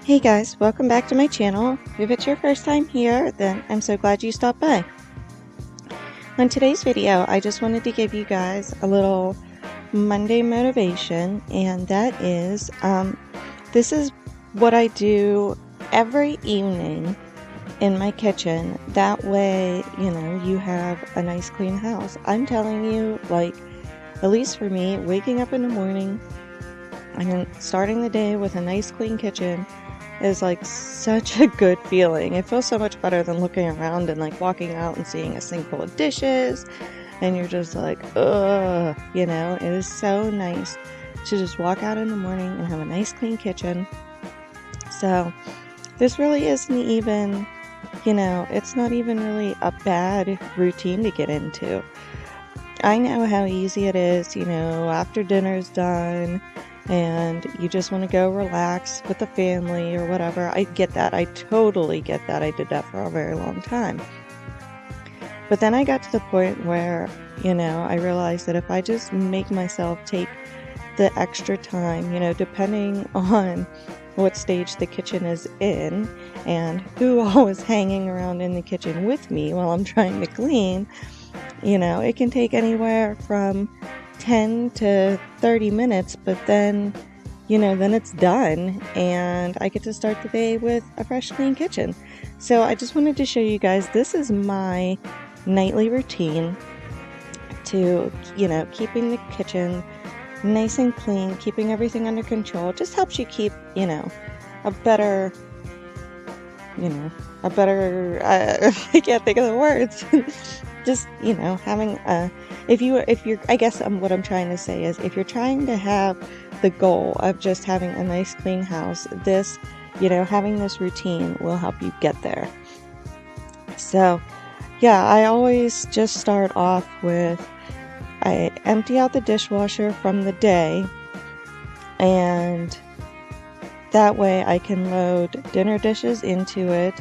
Hey guys, welcome back to my channel. If it's your first time here, then I'm so glad you stopped by. On today's video, I just wanted to give you guys a little Monday motivation, and that is, this is what I do every evening in my kitchen. That way, you have a nice clean house. I'm telling you, like, at least for me, waking up in the morning and starting the day with a nice clean kitchen is like such a good feeling. It feels so much better than looking around and like walking out and seeing a sink full of dishes and you're just like, ugh, it is so nice to just walk out in the morning and have a nice clean kitchen. So this really isn't even, it's not even really a bad routine to get into. I know how easy it is, after dinner's done and you just want to go relax with the family or whatever. I get that. I totally get that. I did that for a very long time. But then I got to the point where, I realized that if I just make myself take the extra time, depending on what stage the kitchen is in and who all is hanging around in the kitchen with me while I'm trying to clean, it can take anywhere from 10 to 30 minutes, but then, then it's done and I get to start the day with a fresh, clean kitchen. So I just wanted to show you guys, this is my nightly routine to, keeping the kitchen nice and clean, keeping everything under control. It just helps you keep, a better, I can't think of the words. Just, having if you're, I guess what I'm trying to say is if you're trying to have the goal of just having a nice clean house, this, having this routine will help you get there. So, yeah, I always just start off with, I empty out the dishwasher from the day, and that way I can load dinner dishes into it.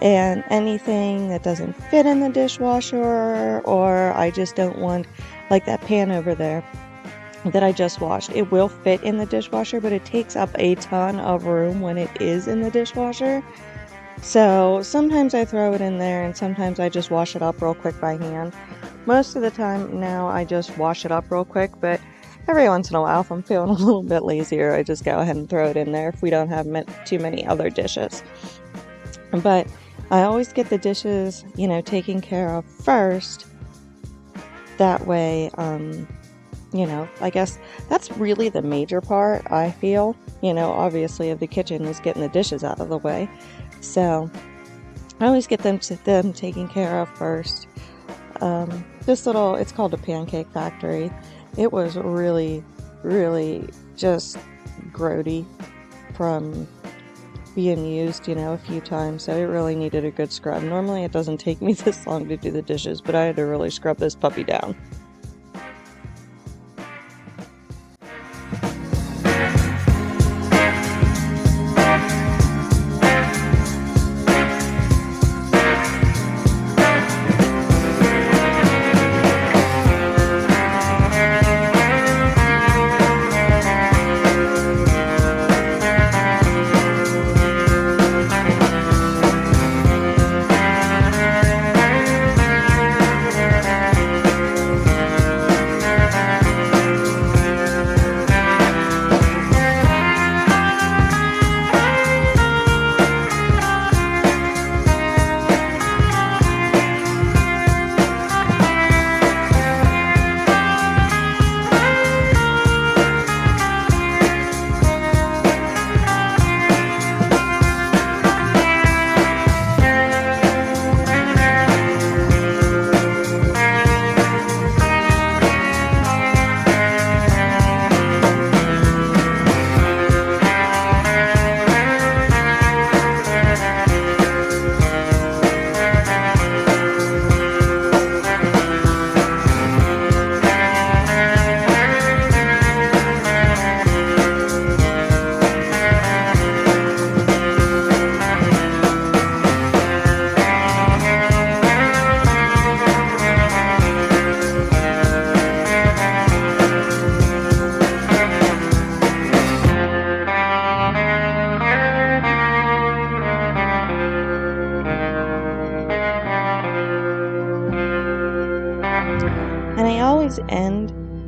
And anything that doesn't fit in the dishwasher, or I just don't want, like that pan over there that I just washed, it will fit in the dishwasher, but it takes up a ton of room when it is in the dishwasher. So sometimes I throw it in there and sometimes I just wash it up real quick by hand. Most of the time now I just wash it up real quick, but every once in a while if I'm feeling a little bit lazier, I just go ahead and throw it in there if we don't have too many other dishes. But I always get the dishes, taken care of first. That way, I guess that's really the major part, I feel, obviously of the kitchen is getting the dishes out of the way. So I always get them taken care of first. It's called a pancake factory. It was really, really just grody from being used, a few times, so it really needed a good scrub. Normally it doesn't take me this long to do the dishes, but I had to really scrub this puppy down.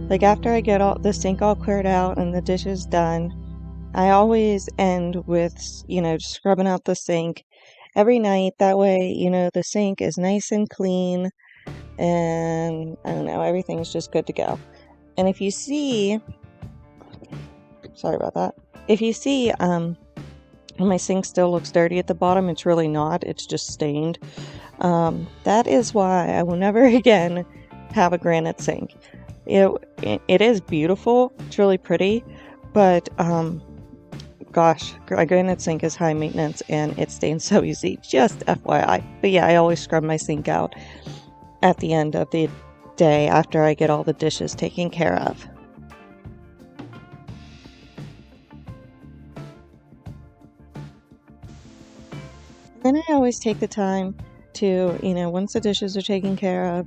Like after I get all the sink all cleared out and the dishes done, I always end with, scrubbing out the sink every night. That way, the sink is nice and clean and I don't know, everything's just good to go. And if you see, sorry about that. If you see, my sink still looks dirty at the bottom, it's really not, it's just stained. That is why I will never again have a granite sink. It is beautiful, it's really pretty, but gosh, a granite sink is high maintenance and it stains so easy, just FYI. But yeah, I always scrub my sink out at the end of the day after I get all the dishes taken care of. Then I always take the time to, once the dishes are taken care of,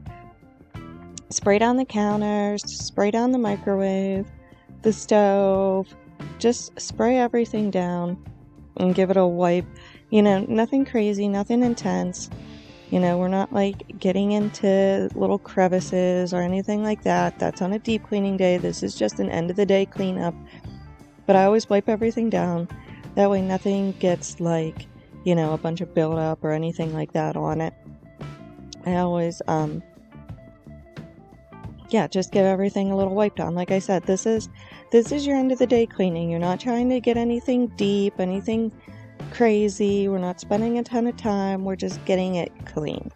spray down the counters, spray down the microwave, the stove, just spray everything down and give it a wipe. Nothing crazy, nothing intense. We're not like getting into little crevices or anything like that. That's on a deep cleaning day. This is just an end of the day cleanup. But I always wipe everything down. That way nothing gets like, a bunch of buildup or anything like that on it. I always, just give everything a little wipe down. Like I said, this is your end of the day cleaning. You're not trying to get anything deep, anything crazy. We're not spending a ton of time. We're just getting it clean.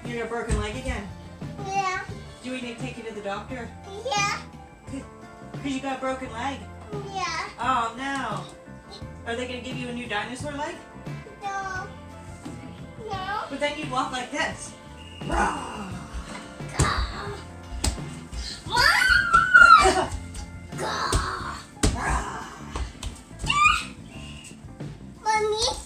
You got a broken leg again? Yeah. Do we need to take you to the doctor? Yeah. Because you got a broken leg? Yeah. Oh no. Are they going to give you a new dinosaur leg? No. No. But then you'd walk like this. Mom. Mommy.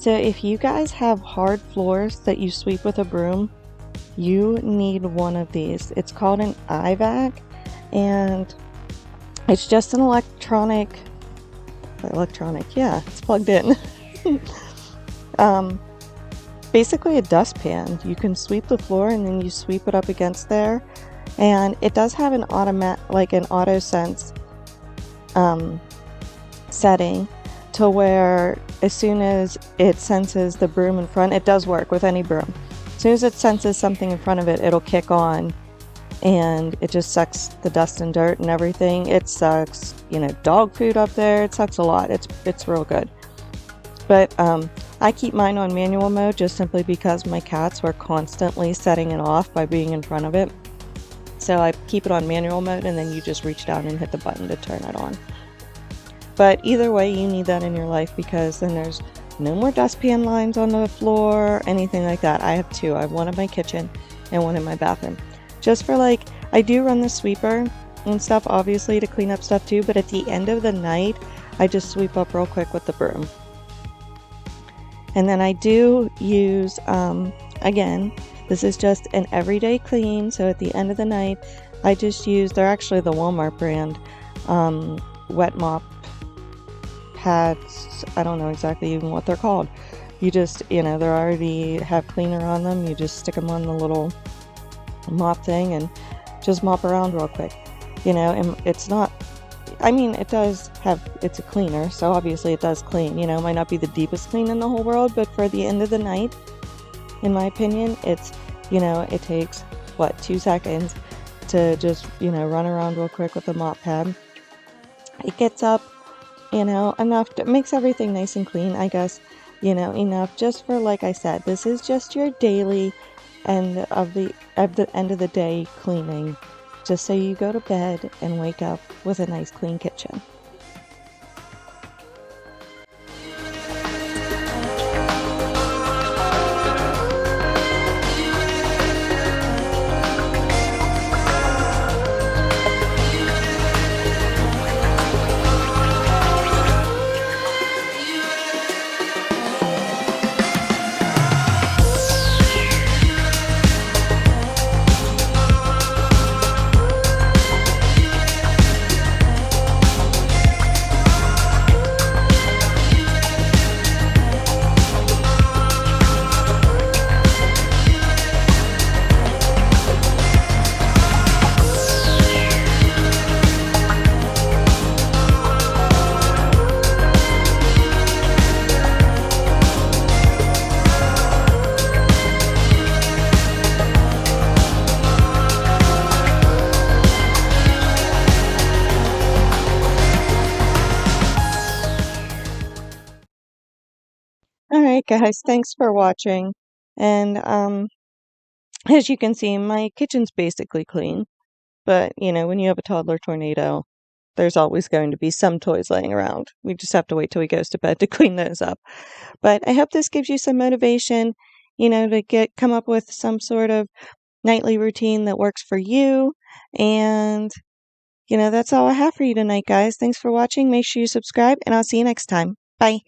So if you guys have hard floors that you sweep with a broom, you need one of these. It's called an iVac, and it's just an electronic, yeah, it's plugged in. Basically a dustpan. You can sweep the floor and then you sweep it up against there, and it does have an an auto sense setting to where as soon as it senses the broom in front, it does work with any broom. As soon as it senses something in front of it, it'll kick on, and it just sucks the dust and dirt and everything. It sucks, dog food up there. It sucks a lot. It's real good. But I keep mine on manual mode just simply because my cats were constantly setting it off by being in front of it. So I keep it on manual mode, and then you just reach down and hit the button to turn it on. But either way, you need that in your life, because then there's no more dustpan lines on the floor, anything like that. I have two. I have one in my kitchen and one in my bathroom. Just for I do run the sweeper and stuff, obviously, to clean up stuff too, but at the end of the night, I just sweep up real quick with the broom. And then I do use, again, this is just an everyday clean, so at the end of the night, I just use, they're actually the Walmart brand, wet mop pads. I don't know exactly even what they're called. You just, they already have cleaner on them. You just stick them on the little mop thing and just mop around real quick. And it's not, it's a cleaner, so obviously it does clean. It might not be the deepest clean in the whole world, but for the end of the night, in my opinion, it's, it takes, 2 seconds to just, run around real quick with the mop pad. It gets up, enough, it makes everything nice and clean, I guess, enough just for, like I said, this is just your daily end of the end of the day cleaning, just so you go to bed and wake up with a nice clean kitchen. Alright guys, thanks for watching, and as you can see, my kitchen's basically clean, but when you have a toddler tornado, there's always going to be some toys laying around. We just have to wait till he goes to bed to clean those up. But I hope this gives you some motivation, to come up with some sort of nightly routine that works for you. And, that's all I have for you tonight, guys. Thanks for watching. Make sure you subscribe, and I'll see you next time. Bye.